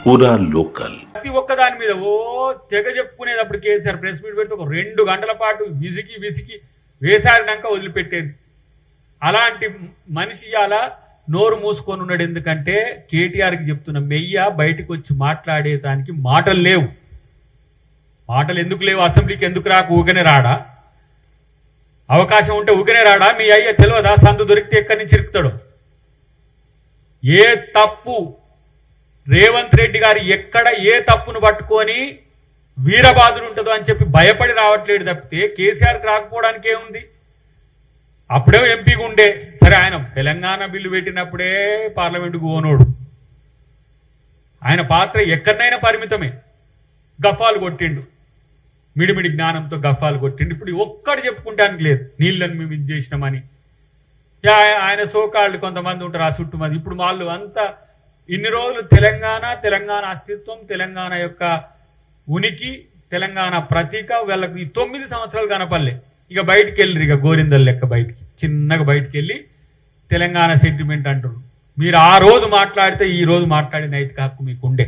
పూరా లోకల్. ప్రతి ఒక్క దాని మీద తెగ చెప్పుకునేటప్పుడు కేసీఆర్ ప్రెస్ మీట్ పెడితే ఒక 2 గంటల పాటు విసికి వేసారినాక వదిలిపెట్టేది. అలాంటి మనిషి అలా నోరు మూసుకొని ఉన్నాడు. ఎందుకంటే కేటీఆర్కి చెప్తున్న మెయ్య బయటకు వచ్చి మాట్లాడేదానికి మాటలు లేవు. మాటలు ఎందుకు లేవు? అసెంబ్లీకి ఎందుకు రాకు? ఊగనే రాడా? అవకాశం ఉంటే ఊగనే రాడా? మీ అయ్య తెలియదా సందు దొరికితే ఎక్కడి నుంచి ఇరుకుతాడు? ఏ తప్పు రేవంత్ రెడ్డి గారు ఎక్కడ ఏ తప్పును పట్టుకొని వీరబాదులు ఉంటుందో అని చెప్పి భయపడి రావట్లేడు తప్పితే కేసీఆర్కి రాకపోవడానికి ఏముంది? అప్పుడే ఎంపీగా ఉండే సరే, ఆయన తెలంగాణ బిల్లు పెట్టినప్పుడే పార్లమెంటుకు ఓనోడు. ఆయన పాత్ర ఎక్కడనైనా పరిమితమే. గఫాలు కొట్టిండు, మిడిమిడి జ్ఞానంతో గఫాలు కొట్టిండు. ఇప్పుడు ఒక్కడు చెప్పుకుంటానికి లేదు నీళ్ళని మేము ఇది చేసినామని. ఆయన సోకాళ్ళు కొంతమంది ఉంటారు ఆ చుట్టుమంది. ఇప్పుడు వాళ్ళు అంతా ఇన్ని రోజులు తెలంగాణ అస్తిత్వం, తెలంగాణ యొక్క ఉనికి, తెలంగాణ ప్రతీక వీళ్ళకి 9 సంవత్సరాలు కనపల్లే. ఇక బయటికి వెళ్ళరు, ఇక గోరిందలు లెక్క బయటికి చిన్నగా బయటికి వెళ్ళి తెలంగాణ సెంటిమెంట్ అంటారు. మీరు ఆ రోజు మాట్లాడితే ఈ రోజు మాట్లాడే నైతిక హక్కు మీకు ఉండే.